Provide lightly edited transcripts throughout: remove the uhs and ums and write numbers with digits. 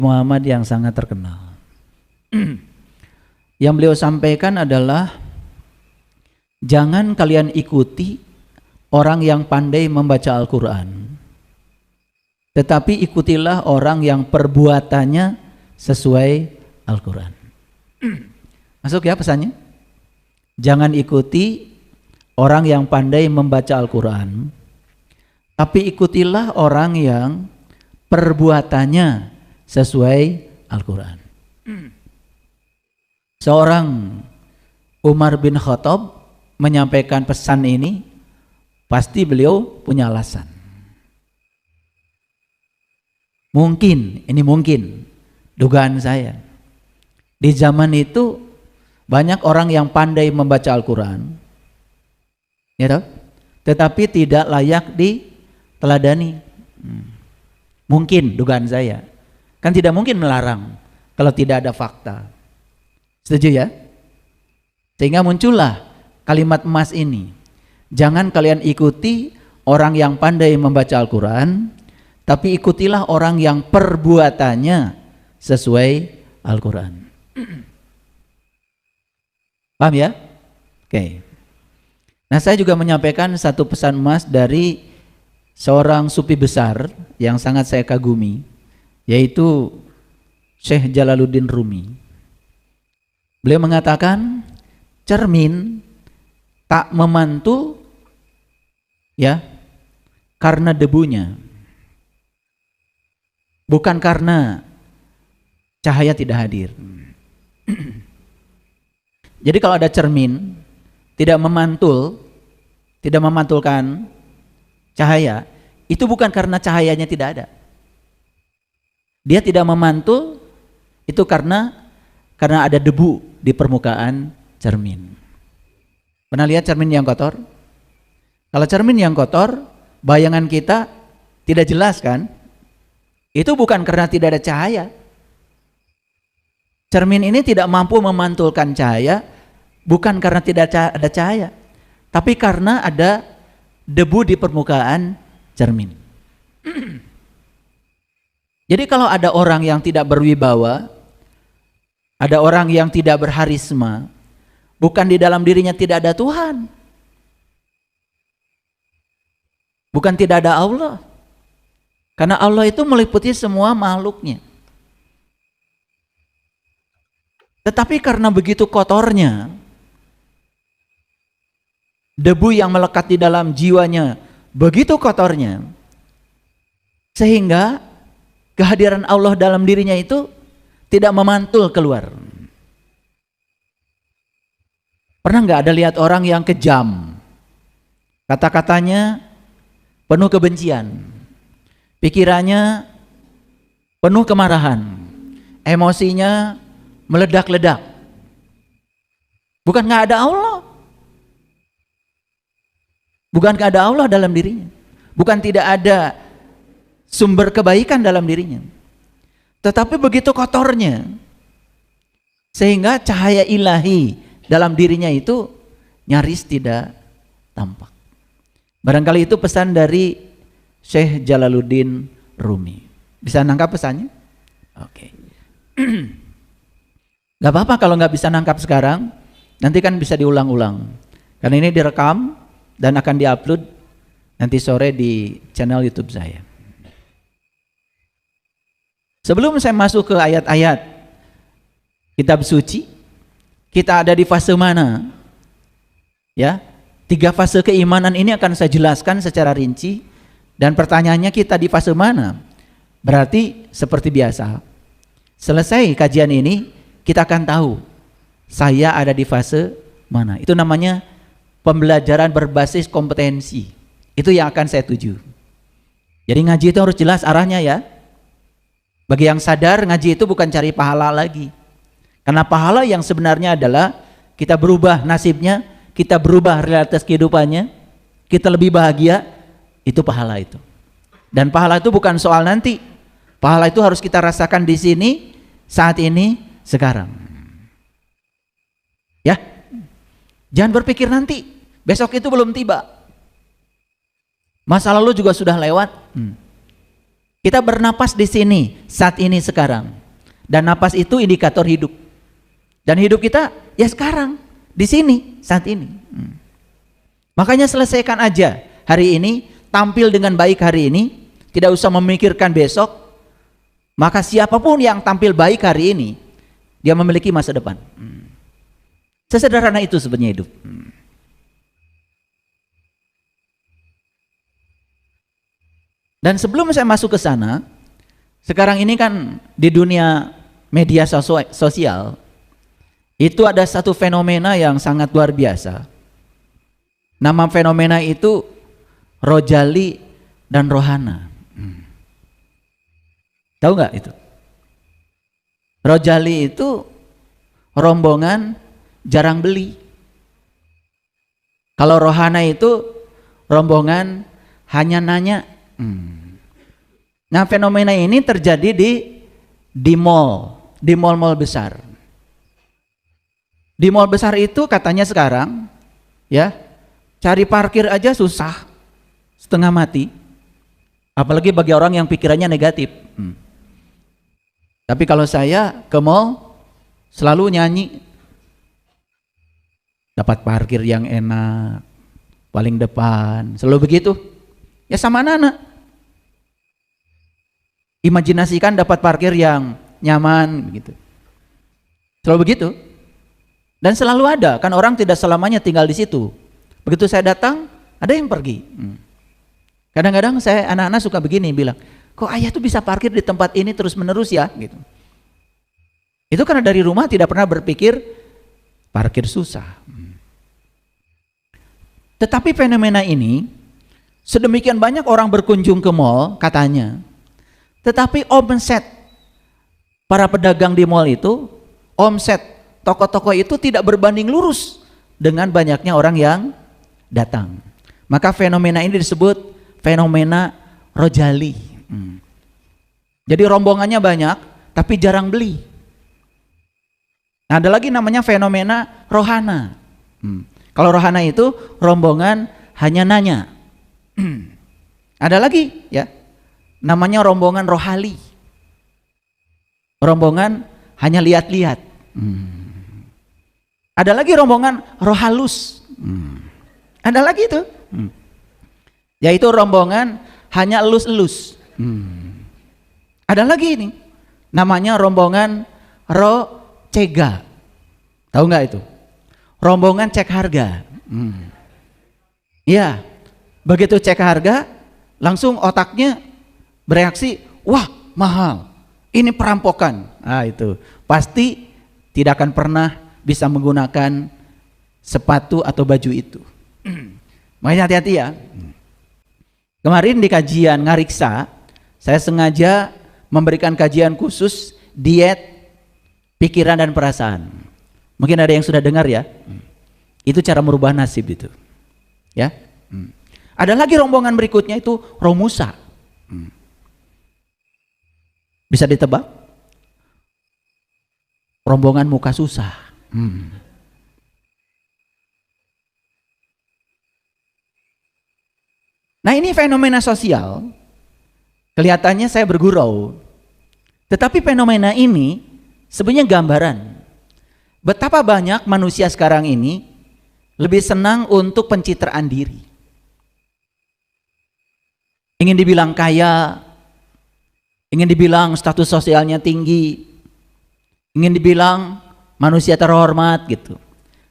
Muhammad yang sangat terkenal. Yang beliau sampaikan adalah jangan kalian ikuti orang yang pandai membaca Al-Quran, tetapi ikutilah orang yang perbuatannya sesuai Al-Quran. Masuk ya pesannya? Jangan ikuti orang yang pandai membaca Al-Quran, tapi ikutilah orang yang perbuatannya sesuai Al-Quran. Seorang Umar bin Khattab menyampaikan pesan ini, pasti beliau punya alasan. Mungkin, ini mungkin, dugaan saya, di zaman itu banyak orang yang pandai membaca Al-Quran, ya toh? Tetapi tidak layak diteladani. Mungkin dugaan saya, kan tidak mungkin melarang kalau tidak ada fakta. Setuju ya? Sehingga muncullah kalimat emas ini. Jangan kalian ikuti orang yang pandai membaca Al-Quran, tapi ikutilah orang yang perbuatannya sesuai Al-Quran. Paham ya? Oke. Nah, saya juga menyampaikan satu pesan emas dari seorang sufi besar yang sangat saya kagumi, yaitu Syekh Jalaluddin Rumi. Beliau mengatakan cermin tak memantul ya karena debunya, bukan karena cahaya tidak hadir. Jadi kalau ada cermin tidak memantulkan cahaya, itu bukan karena cahayanya tidak ada. Dia tidak memantul itu karena ada debu di permukaan cermin. Pernah lihat cermin yang kotor? Kalau cermin yang kotor, bayangan kita tidak jelas kan? Itu bukan karena tidak ada cahaya. Cermin ini tidak mampu memantulkan cahaya, bukan karena tidak ada cahaya, tapi karena ada debu di permukaan cermin. Jadi kalau ada orang yang tidak berwibawa, ada orang yang tidak berharisma, bukan di dalam dirinya tidak ada Tuhan, bukan tidak ada Allah, karena Allah itu meliputi semua makhluknya. Tetapi karena begitu kotornya, debu yang melekat di dalam jiwanya begitu kotornya, sehingga kehadiran Allah dalam dirinya itu tidak memantul keluar. Pernah nggak ada lihat orang yang kejam, kata-katanya penuh kebencian, pikirannya penuh kemarahan, emosinya meledak-ledak? Bukan nggak ada Allah, bukan nggak ada Allah dalam dirinya, bukan tidak ada sumber kebaikan dalam dirinya, tetapi begitu kotornya sehingga cahaya ilahi dalam dirinya itu nyaris tidak tampak. Barangkali itu pesan dari Syekh Jalaluddin Rumi. Bisa nangkap pesannya? Oke. Gak apa-apa kalau nggak bisa nangkap sekarang, nanti kan bisa diulang-ulang. Karena ini direkam dan akan diupload nanti sore di channel YouTube saya. Sebelum saya masuk ke ayat-ayat kitab suci, kita ada di fase mana? Ya, 3 fase keimanan ini akan saya jelaskan secara rinci, dan pertanyaannya kita di fase mana? Berarti seperti biasa, selesai kajian ini kita akan tahu saya ada di fase mana. Itu namanya pembelajaran berbasis kompetensi. Itu yang akan saya tuju. Jadi ngaji itu harus jelas arahnya ya. Bagi yang sadar, ngaji itu bukan cari pahala lagi. Karena pahala yang sebenarnya adalah kita berubah nasibnya, kita berubah realitas kehidupannya, kita lebih bahagia, itu pahala itu. Dan pahala itu bukan soal nanti. Pahala itu harus kita rasakan di sini, saat ini, sekarang. Ya. Jangan berpikir nanti, besok itu belum tiba. Masa lalu juga sudah lewat. Kita bernapas di sini, saat ini, sekarang. Dan napas itu indikator hidup. Dan hidup kita ya sekarang, di sini, saat ini. Makanya selesaikan aja hari ini, tampil dengan baik hari ini, tidak usah memikirkan besok. Maka siapapun yang tampil baik hari ini, dia memiliki masa depan. Sesederhana itu sebenarnya hidup. Dan sebelum saya masuk ke sana, sekarang ini kan di dunia media sosial, itu ada satu fenomena yang sangat luar biasa. Nama fenomena itu Rojali dan Rohana. Tahu nggak itu? Rojali itu rombongan jarang beli. Kalau Rohana itu rombongan hanya nanya. Nah, fenomena ini terjadi di mall besar. Di mall besar itu katanya sekarang ya, cari parkir aja susah, setengah mati. Apalagi bagi orang yang pikirannya negatif. Tapi kalau saya ke mall selalu nyanyi, dapat parkir yang enak, paling depan, selalu begitu. Ya sama anak-anak. Imajinasikan dapat parkir yang nyaman begitu. Selalu begitu. Dan selalu ada, kan orang tidak selamanya tinggal di situ. Begitu saya datang, ada yang pergi. Kadang-kadang saya anak-anak suka begini bilang, kok ayah tuh bisa parkir di tempat ini terus-menerus ya gitu. Itu karena dari rumah tidak pernah berpikir parkir susah. Tetapi fenomena ini, sedemikian banyak orang berkunjung ke mall katanya, tetapi omset para pedagang di mall itu, omset toko-toko itu tidak berbanding lurus dengan banyaknya orang yang datang. Maka fenomena ini disebut fenomena Rojali. Jadi rombongannya banyak tapi jarang beli. Nah, ada lagi namanya fenomena Rohana. Kalau Rohana itu rombongan hanya nanya. Ada lagi ya, namanya rombongan Rohali. Rombongan hanya lihat-lihat. Ada lagi rombongan Rohalus. Ada lagi itu. Yaitu rombongan hanya elus-elus. Ada lagi ini, namanya rombongan Rocega. Tahu nggak itu? Rombongan cek harga. Ya, begitu cek harga, langsung otaknya bereaksi, wah mahal, ini perampokan. Ah, itu pasti tidak akan pernah bisa menggunakan sepatu atau baju itu. Makanya hati-hati ya. Kemarin di kajian Ngariksa, saya sengaja memberikan kajian khusus diet pikiran dan perasaan. Mungkin ada yang sudah dengar ya. Itu cara merubah nasib itu. Ya. Ada lagi rombongan berikutnya itu Romusa. Bisa ditebak? Rombongan muka susah. Nah, ini fenomena sosial. Kelihatannya saya bergurau. Tetapi fenomena ini sebenarnya gambaran betapa banyak manusia sekarang ini lebih senang untuk pencitraan diri. Ingin dibilang kaya, ingin dibilang status sosialnya tinggi, ingin dibilang manusia terhormat gitu.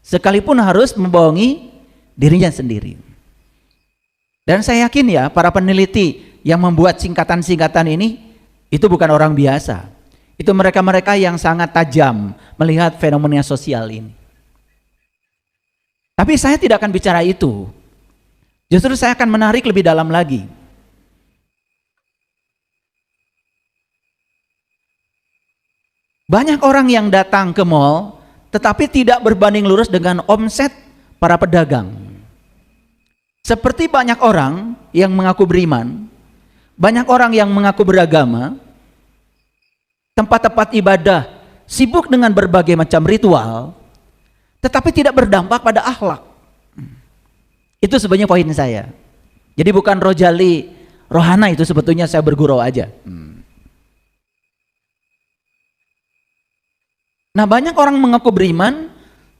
Sekalipun harus membohongi dirinya sendiri. Dan saya yakin ya, para peneliti yang membuat singkatan-singkatan ini itu bukan orang biasa. Itu mereka-mereka yang sangat tajam melihat fenomena sosial ini. Tapi saya tidak akan bicara itu. Justru saya akan menarik lebih dalam lagi. Banyak orang yang datang ke mall tetapi tidak berbanding lurus dengan omset para pedagang. Seperti banyak orang yang mengaku beriman, banyak orang yang mengaku beragama, tempat-tempat ibadah sibuk dengan berbagai macam ritual, tetapi tidak berdampak pada akhlak. Itu sebenarnya poin saya. Jadi bukan Rojali, rohana itu sebetulnya saya bergurau aja. Nah, banyak orang mengaku beriman,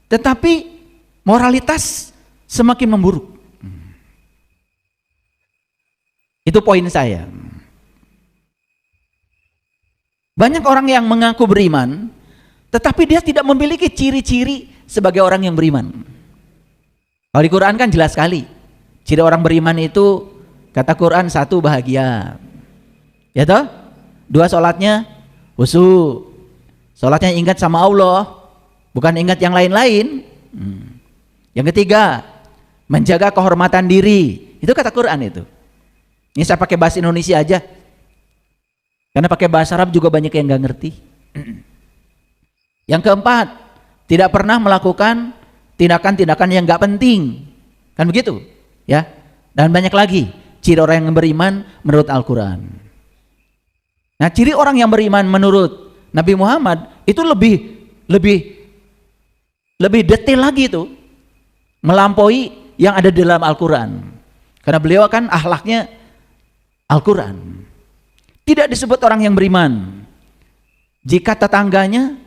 tetapi moralitas semakin memburuk. Itu poin saya. Banyak orang yang mengaku beriman, tetapi dia tidak memiliki ciri-ciri sebagai orang yang beriman. Kalau di Quran kan jelas sekali. Ciri orang beriman itu, kata Quran, 1, bahagia. Ya toh? 2, sholatnya khusyuk. Sholatnya ingat sama Allah, bukan ingat yang lain-lain. Yang 3, menjaga kehormatan diri. Itu kata Quran itu. Ini saya pakai bahasa Indonesia aja. Karena pakai bahasa Arab juga banyak yang nggak ngerti. Yang 4, tidak pernah melakukan tindakan-tindakan yang nggak penting. Kan begitu? Ya. Dan banyak lagi ciri orang yang beriman menurut Al-Quran. Nah, ciri orang yang beriman menurut Nabi Muhammad itu lebih detail lagi itu, melampaui yang ada di dalam Al-Quran. Karena beliau kan akhlaknya Al-Quran. Tidak disebut orang yang beriman jika tetangganya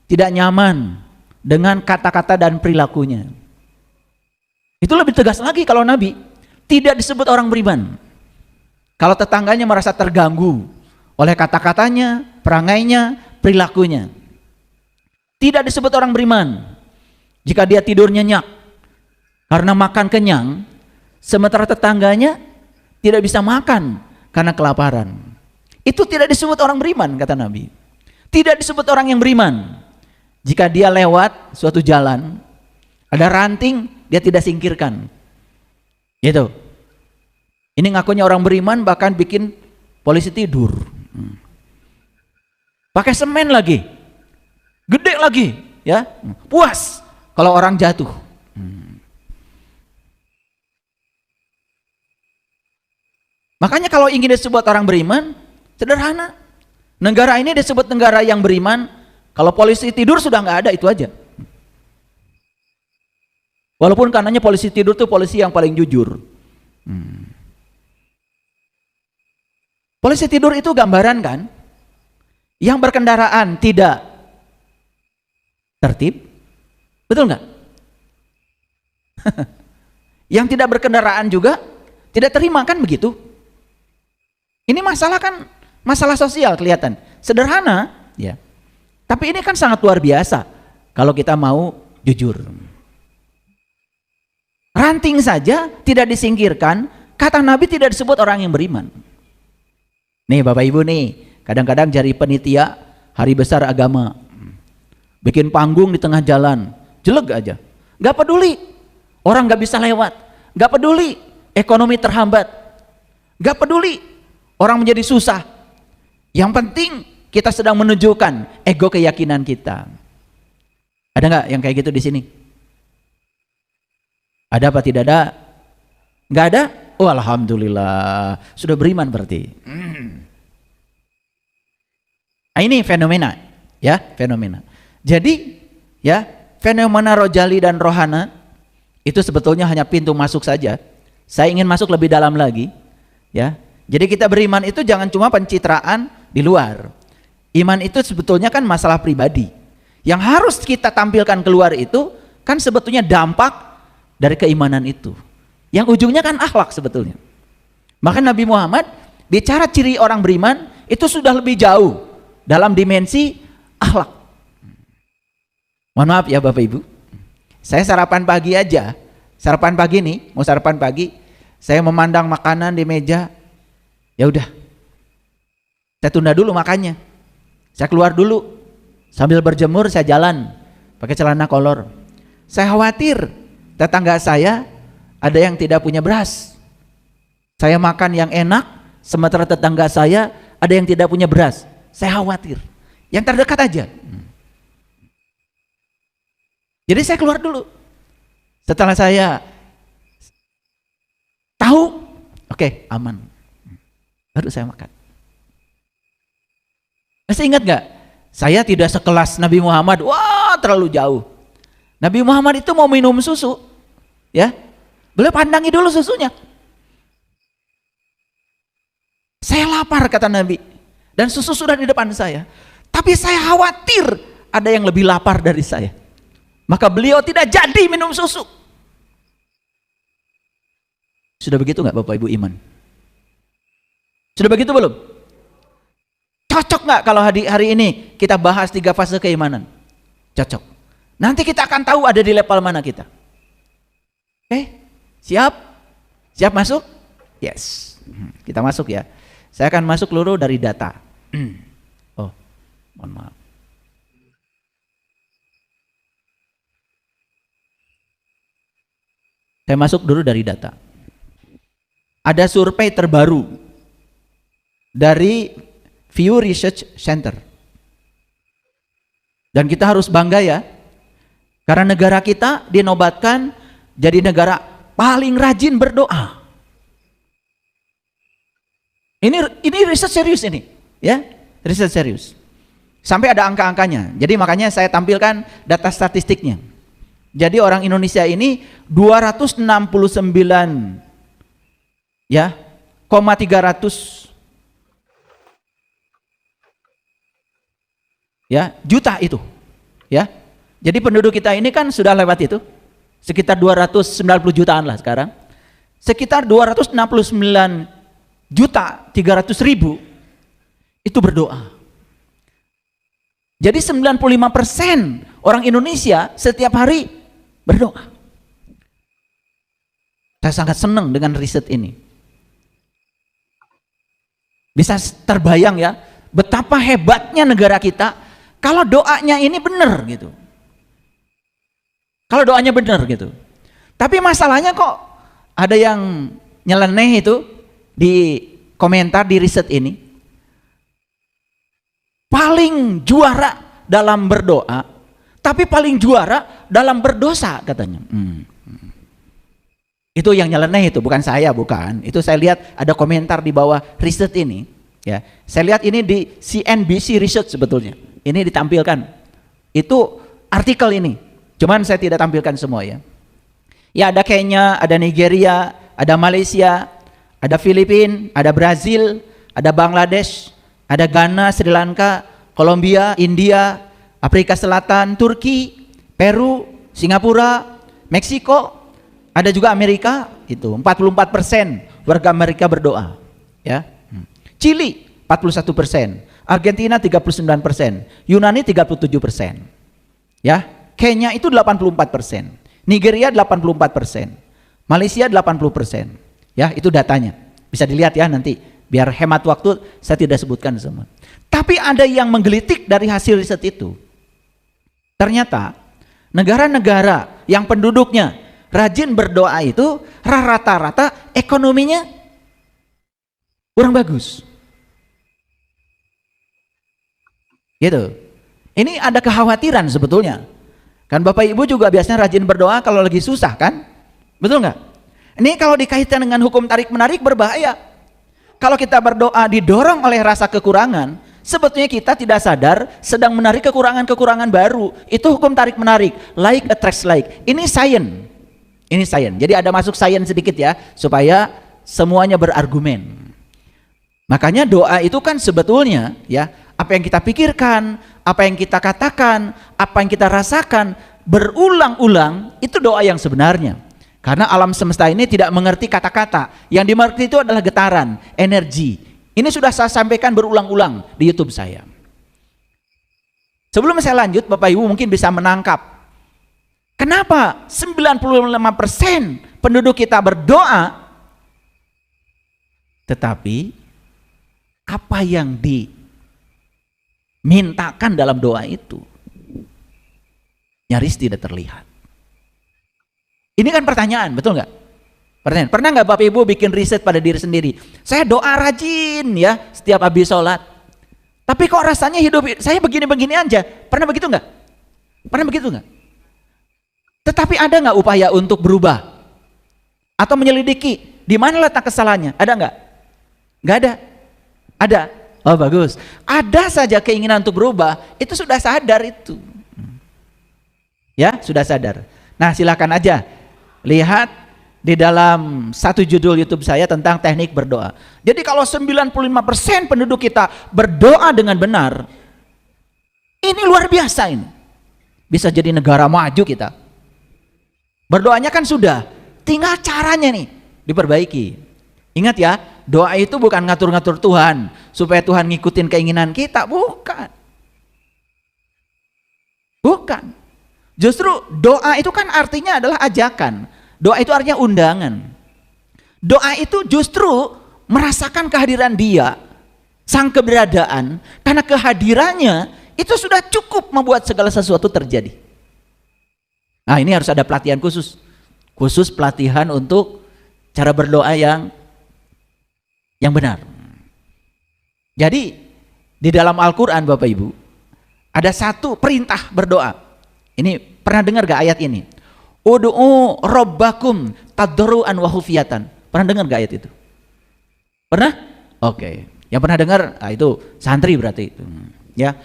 tidak nyaman dengan kata-kata dan perilakunya. Itu lebih tegas lagi kalau Nabi. Tidak disebut orang beriman kalau tetangganya merasa terganggu oleh kata-katanya, perangainya, perilakunya. Tidak disebut orang beriman jika dia tidur nyenyak karena makan kenyang, sementara tetangganya tidak bisa makan karena kelaparan. Itu tidak disebut orang beriman, kata Nabi. Tidak disebut orang yang beriman jika dia lewat suatu jalan, ada ranting, dia tidak singkirkan. Gitu. Ini ngakunya orang beriman, bahkan bikin polisi tidur. Pakai semen lagi, gede lagi, ya, puas kalau orang jatuh. Makanya kalau ingin disebut orang beriman, sederhana. Negara ini disebut negara yang beriman, kalau polisi tidur sudah nggak ada, itu aja. Walaupun karenanya polisi tidur tuh polisi yang paling jujur. Polisi tidur itu gambaran kan, yang berkendaraan tidak tertib, betul nggak? Yang tidak berkendaraan juga tidak terima, kan begitu? Ini masalah kan, masalah sosial kelihatan, sederhana, ya. Tapi ini kan sangat luar biasa kalau kita mau jujur. Ranting saja tidak disingkirkan, kata Nabi tidak disebut orang yang beriman. Nih Bapak Ibu nih, kadang-kadang jadi penitia hari besar agama, bikin panggung di tengah jalan, jelek aja, nggak peduli orang nggak bisa lewat, nggak peduli ekonomi terhambat, nggak peduli orang menjadi susah. Yang penting kita sedang menunjukkan ego keyakinan kita. Ada nggak yang kayak gitu di sini? Ada apa tidak ada? Nggak ada? Oh alhamdulillah, sudah beriman berarti. Nah, ini fenomena, ya, fenomena. Jadi, ya, fenomena rojali dan rohana itu sebetulnya hanya pintu masuk saja. Saya ingin masuk lebih dalam lagi, ya. Jadi kita beriman itu jangan cuma pencitraan di luar. Iman itu sebetulnya kan masalah pribadi. Yang harus kita tampilkan keluar itu kan sebetulnya dampak dari keimanan itu. Yang ujungnya kan akhlak sebetulnya. Maka Nabi Muhammad bicara ciri orang beriman itu sudah lebih jauh dalam dimensi akhlak. Mohon maaf ya Bapak Ibu, saya sarapan pagi aja, sarapan pagi nih, mau sarapan pagi, saya memandang makanan di meja, ya udah, saya tunda dulu makannya, saya keluar dulu, sambil berjemur saya jalan, pakai celana kolor. Saya khawatir tetangga saya ada yang tidak punya beras. Saya makan yang enak, sementara tetangga saya ada yang tidak punya beras. Saya khawatir. Yang terdekat aja. Jadi saya keluar dulu. Setelah saya tahu, oke, aman. Baru saya makan. Masih ingat gak? Saya tidak sekelas Nabi Muhammad. Wah, terlalu jauh. Nabi Muhammad itu mau minum susu, ya, beliau pandangi dulu susunya. Saya lapar, kata Nabi, dan susu sudah di depan saya. Tapi saya khawatir ada yang lebih lapar dari saya. Maka beliau tidak jadi minum susu. Sudah begitu nggak Bapak Ibu iman? Sudah begitu belum? Cocok nggak kalau hari ini kita bahas 3 fase keimanan? Cocok. Nanti kita akan tahu ada di level mana kita. Oke? Siap? Siap masuk? Yes. Kita masuk ya. Saya akan masuk dulu dari data. Oh, mohon maaf. Saya masuk dulu dari data. Ada survei terbaru dari Pew Research Center. Dan kita harus bangga ya, karena negara kita dinobatkan jadi negara paling rajin berdoa. Ini riset serius ini, ya, riset serius. Sampai ada angka-angkanya. Jadi makanya saya tampilkan data statistiknya. Jadi orang Indonesia ini 269 ya, 300 ya, juta itu. Ya. Jadi penduduk kita ini kan sudah lewat itu. Sekitar 290 jutaan lah sekarang. Sekitar 269 juta 300 ribu itu berdoa. Jadi 95% orang Indonesia setiap hari berdoa. Saya sangat senang dengan riset ini. Bisa terbayang ya, betapa hebatnya negara kita kalau doanya ini benar gitu. Kalau doanya benar gitu. Tapi masalahnya kok ada yang nyeleneh itu di komentar di riset ini. Paling juara dalam berdoa, tapi paling juara dalam berdosa katanya. Itu yang nyeleneh itu, bukan saya, bukan. Itu saya lihat ada komentar di bawah riset ini. Ya, saya lihat ini di CNBC Research sebetulnya. Ini ditampilkan. Itu artikel ini. Cuman saya tidak tampilkan semua ya. Ya ada Kenya, ada Nigeria, ada Malaysia, ada Filipina, ada Brazil, ada Bangladesh, ada Ghana, Sri Lanka, Kolombia, India, Afrika Selatan, Turki, Peru, Singapura, Meksiko, ada juga Amerika, itu 44% warga Amerika berdoa, ya. Chili 41%, Argentina 39%, Yunani 37%, ya. Kenya itu 84%, Nigeria 84%, Malaysia 80%, ya itu datanya, bisa dilihat ya nanti. Biar hemat waktu saya tidak sebutkan semua. Tapi ada yang menggelitik dari hasil riset itu. Ternyata negara-negara yang penduduknya rajin berdoa itu rata-rata ekonominya kurang bagus. Gitu. Ini ada kekhawatiran sebetulnya. Kan Bapak Ibu juga biasanya rajin berdoa kalau lagi susah kan? Betul nggak? Ini kalau dikaitkan dengan hukum tarik-menarik berbahaya. Kalau kita berdoa didorong oleh rasa kekurangan, sebetulnya kita tidak sadar sedang menarik kekurangan-kekurangan baru. Itu hukum tarik-menarik, like attracts like. Ini science. Ini science. Jadi ada masuk science sedikit ya, supaya semuanya berargumen. Makanya doa itu kan sebetulnya ya, apa yang kita pikirkan, apa yang kita katakan, apa yang kita rasakan berulang-ulang, itu doa yang sebenarnya. Karena alam semesta ini tidak mengerti kata-kata. Yang dimengerti itu adalah getaran, energi. Ini sudah saya sampaikan berulang-ulang di YouTube saya. Sebelum saya lanjut, Bapak Ibu mungkin bisa menangkap. Kenapa 95% penduduk kita berdoa, tetapi apa yang dimintakan dalam doa itu nyaris tidak terlihat. Ini kan pertanyaan, betul nggak? Pertanyaan. Pernah nggak Bapak Ibu bikin riset pada diri sendiri? Saya doa rajin ya setiap habis sholat. Tapi kok rasanya hidup saya begini-begini aja. Pernah begitu nggak? Pernah begitu nggak? Tetapi ada nggak upaya untuk berubah? Atau menyelidiki di mana letak kesalahannya? Ada nggak? Nggak ada. Ada. Oh bagus. Ada saja keinginan untuk berubah. Itu sudah sadar itu. Ya sudah sadar. Nah silakan aja. Lihat di dalam satu judul YouTube saya tentang teknik berdoa. Jadi kalau 95% penduduk kita berdoa dengan benar, ini luar biasa ini. Bisa jadi negara maju kita. Berdoanya kan sudah, tinggal caranya nih diperbaiki. Ingat ya, doa itu bukan ngatur-ngatur Tuhan supaya Tuhan ngikutin keinginan kita, bukan. Bukan. Justru doa itu kan artinya adalah ajakan. Doa itu artinya undangan. Doa itu justru merasakan kehadiran Dia, sang keberadaan, karena kehadirannya itu sudah cukup membuat segala sesuatu terjadi. Nah, ini harus ada pelatihan khusus. Khusus pelatihan untuk cara berdoa yang benar. Jadi di dalam Al-Quran Bapak Ibu ada satu perintah berdoa. Ini pernah dengar gak ayat ini? Ud'u rabbakum tadarruan wa khufyatan. Pernah dengar gak ayat itu? Pernah? Oke. Yang pernah dengar, itu santri berarti itu. Ya.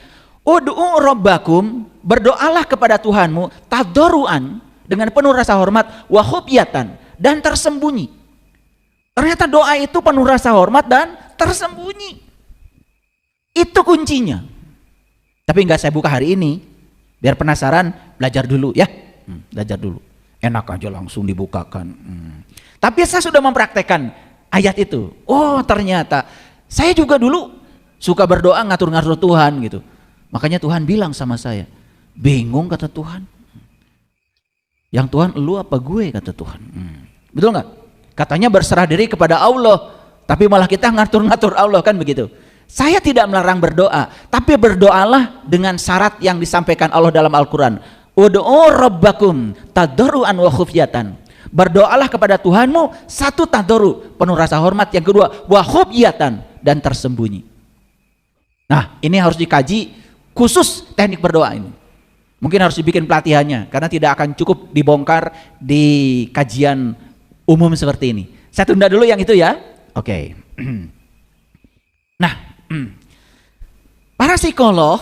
Ud'u rabbakum, berdoalah kepada Tuhanmu tadarruan, dengan penuh rasa hormat, wa khufyatan, dan tersembunyi. Ternyata doa itu penuh rasa hormat dan tersembunyi. Itu kuncinya. Tapi nggak saya buka hari ini, biar penasaran, belajar dulu ya. Belajar dulu. Enak aja langsung dibukakan. Tapi saya sudah mempraktekkan ayat itu. Oh, ternyata saya juga dulu suka berdoa ngatur-ngatur Tuhan gitu. Makanya Tuhan bilang sama saya, bingung kata Tuhan. Yang Tuhan elu apa gue kata Tuhan. Betul nggak? Katanya berserah diri kepada Allah, tapi malah kita ngatur-ngatur Allah, kan begitu. Saya tidak melarang berdoa, tapi berdoalah dengan syarat yang disampaikan Allah dalam Al-Quran. Ud'u rabbakum tadarruan wa khufyatan. Berdoalah kepada Tuhanmu, satu tadarru, penuh rasa hormat, yang kedua wa khufyatan, dan tersembunyi. Nah, ini harus dikaji khusus teknik berdoa ini. Mungkin harus dibikin pelatihannya, karena tidak akan cukup dibongkar di kajian umum seperti ini. Saya tunda dulu yang itu ya. Oke. Nah, para psikolog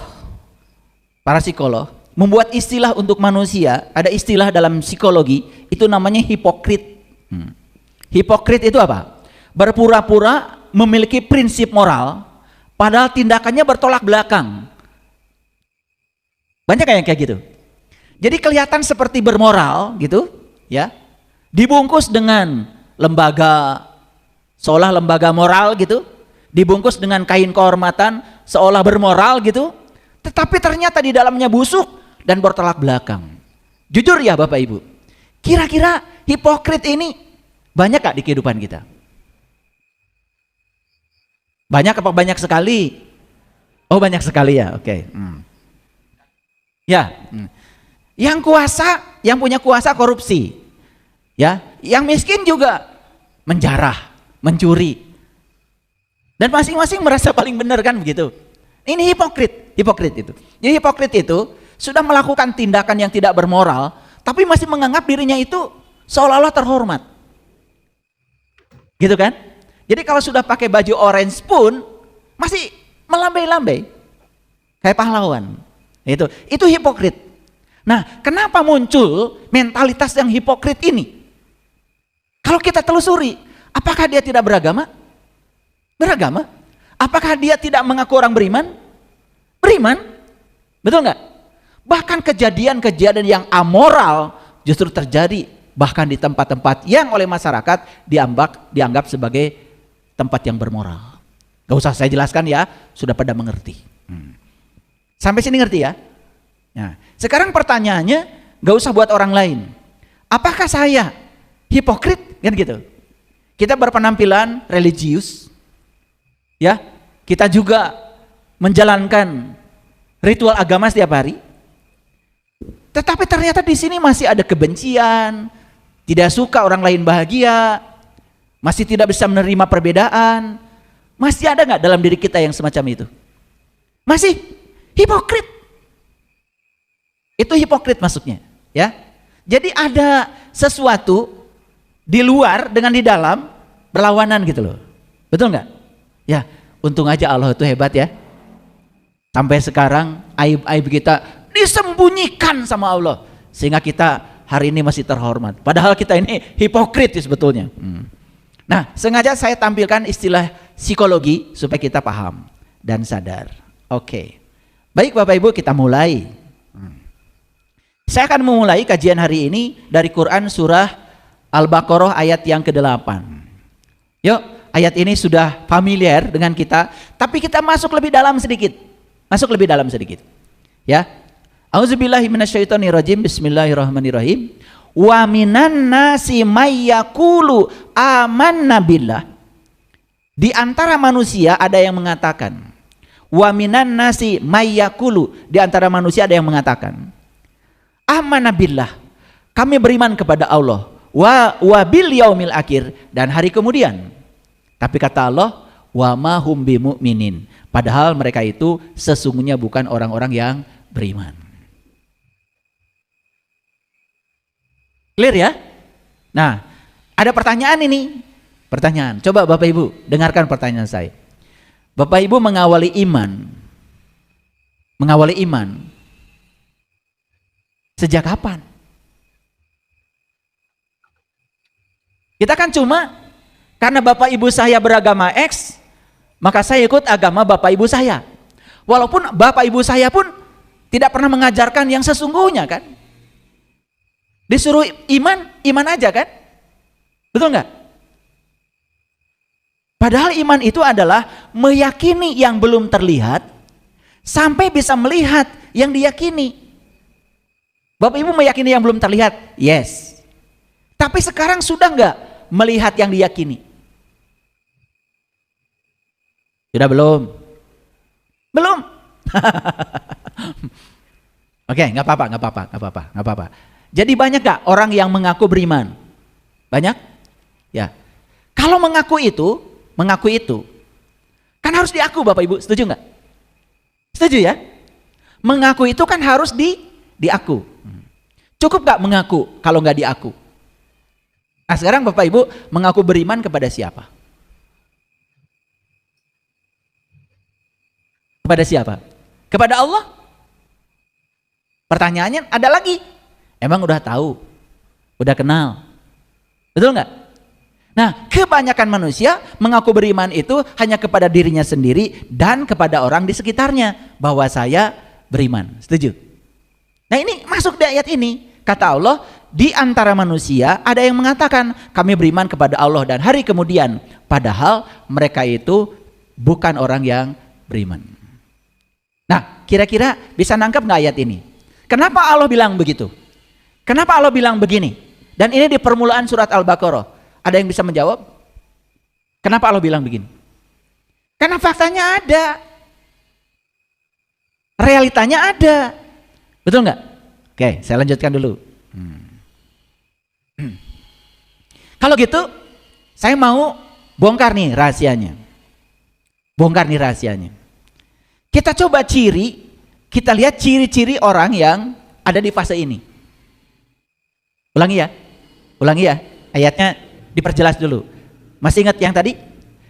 membuat istilah untuk manusia. Ada istilah dalam psikologi, itu namanya hipokrit. Hipokrit itu apa? Berpura-pura memiliki prinsip moral, padahal tindakannya bertolak belakang. Banyak yang kayak gitu. Jadi kelihatan seperti bermoral gitu, ya. Dibungkus dengan lembaga, seolah lembaga moral gitu. Dibungkus dengan kain kehormatan, seolah bermoral gitu. Tetapi ternyata di dalamnya busuk dan bertolak belakang. Jujur ya Bapak Ibu, kira-kira hipokrit ini banyak gak di kehidupan kita? Banyak apa banyak sekali? Oh, banyak sekali ya, oke. Ya, yang kuasa, yang punya kuasa korupsi, ya, yang miskin juga menjarah, mencuri, dan masing-masing merasa paling benar, kan begitu. Ini hipokrit itu. Jadi hipokrit itu sudah melakukan tindakan yang tidak bermoral, tapi masih menganggap dirinya itu seolah-olah terhormat, gitu kan? Jadi kalau sudah pakai baju orange pun masih melambai-lambai kayak pahlawan. Itu hipokrit. Nah, kenapa muncul mentalitas yang hipokrit ini? Kalau kita telusuri, apakah dia tidak beragama? Beragama. Apakah dia tidak mengaku orang beriman? Beriman. Betul nggak? Bahkan kejadian-kejadian yang amoral justru terjadi bahkan di tempat-tempat yang oleh masyarakat dianggap sebagai tempat yang bermoral. Gak usah saya jelaskan ya, sudah pada mengerti. Sampai sini ngerti ya? Nah, sekarang pertanyaannya, gak usah buat orang lain. Apakah saya hipokrit? Kan gitu. Kita berpenampilan religius, ya. Kita juga menjalankan ritual agama setiap hari. Tetapi ternyata di sini masih ada kebencian, tidak suka orang lain bahagia, masih tidak bisa menerima perbedaan. Masih ada nggak dalam diri kita yang semacam itu? Masih hipokrit. Itu hipokrit masuknya, ya. Jadi ada sesuatu di luar dengan di dalam berlawanan gitu loh. Betul nggak? Ya, untung aja Allah itu hebat ya. Sampai sekarang aib-aib kita disembunyikan sama Allah, sehingga kita hari ini masih terhormat. Padahal kita ini hipokrit sebetulnya. Nah, sengaja saya tampilkan istilah psikologi supaya kita paham dan sadar. Oke. Baik Bapak Ibu, kita mulai. Saya akan memulai kajian hari ini dari Quran surah Al-Baqarah ayat yang ke-8. Yuk, ayat ini sudah familiar dengan kita, tapi kita masuk lebih dalam sedikit. Ya. Auzubillahi minasyaitonirrajim. Bismillahirrahmanirrahim. Wa minan nasi may yaqulu amanna billah. Di antara manusia ada yang mengatakan. Wa minan nasi may yaqulu, di antara manusia ada yang mengatakan, amanna billah, kami beriman kepada Allah, wa bil yaumil akhir, dan hari kemudian. Tapi kata Allah, wa ma hum bimu'minin, padahal mereka itu sesungguhnya bukan orang-orang yang beriman. Clear ya? Nah, ada pertanyaan ini. Pertanyaan. Coba Bapak Ibu dengarkan pertanyaan saya. Bapak Ibu mengawali iman sejak kapan? Kita kan cuma karena Bapak Ibu saya beragama X, maka saya ikut agama Bapak Ibu saya. Walaupun Bapak Ibu saya pun tidak pernah mengajarkan yang sesungguhnya kan. Disuruh iman aja kan? Betul nggak? Padahal iman itu adalah meyakini yang belum terlihat sampai bisa melihat yang diyakini. Bapak Ibu meyakini yang belum terlihat? Yes. Tapi sekarang sudah nggak melihat yang diyakini? Sudah belum? Belum. Oke, nggak apa-apa. Jadi banyak gak orang yang mengaku beriman? Banyak? Ya. Kalau mengaku itu kan harus diaku Bapak Ibu, setuju nggak? Setuju ya? Mengaku itu kan harus diaku. Cukup gak mengaku kalau nggak diaku? Nah sekarang Bapak Ibu mengaku beriman kepada siapa? Kepada siapa? Kepada Allah? Pertanyaannya ada lagi. Emang udah tahu? Udah kenal? Betul nggak? Nah, kebanyakan manusia mengaku beriman itu hanya kepada dirinya sendiri dan kepada orang di sekitarnya bahwa saya beriman. Setuju? Nah, ini masuk di ayat ini. Kata Allah, di antara manusia ada yang mengatakan kami beriman kepada Allah dan hari kemudian, padahal mereka itu bukan orang yang beriman. Nah, kira-kira bisa nangkep nggak ayat ini? Kenapa Allah bilang begitu? Kenapa Allah bilang begini? Dan ini di permulaan surat Al-Baqarah. Ada yang bisa menjawab? Kenapa Allah bilang begini? Karena faktanya ada. Realitanya ada. Betul nggak? Oke, saya lanjutkan dulu. Kalau gitu, saya mau bongkar nih rahasianya. Kita coba kita lihat ciri-ciri orang yang ada di fase ini. Ulangi ya, ayatnya diperjelas dulu. Masih ingat yang tadi?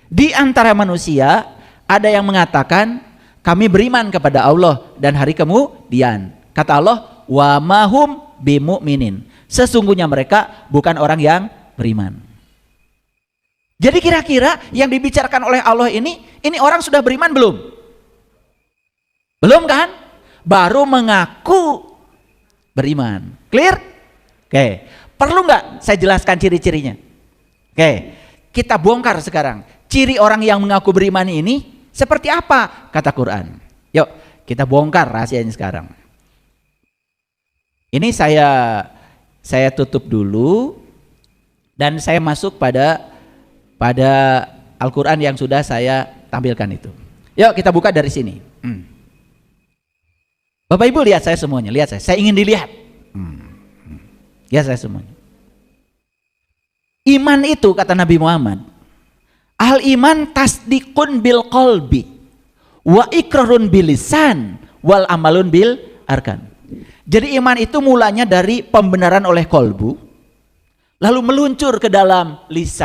Di antara manusia ada yang mengatakan kami beriman kepada Allah dan hari kemudian. Kata Allah, wa mahum bimu'minin, sesungguhnya mereka bukan orang yang beriman. Jadi kira-kira yang dibicarakan oleh Allah ini orang sudah beriman belum? Belum kan? Baru mengaku beriman. Clear? Oke, perlu nggak saya jelaskan ciri-cirinya? Oke, kita bongkar sekarang. Ciri orang yang mengaku beriman ini seperti apa? Kata Quran. Yuk, kita bongkar rahasianya sekarang. Ini saya tutup dulu dan saya masuk pada Al-Quran yang sudah saya tampilkan itu. Yuk, kita buka dari sini. Bapak Ibu lihat saya semuanya, lihat saya ingin dilihat. Ya saya semuanya. Iman itu kata Nabi Muhammad, al iman tasdikun bil qalbi wa ikrarun bil lisan wal amalun bil arkan. Jadi iman itu mulanya dari pembenaran oleh kolbu, lalu meluncur ke dalam lisan.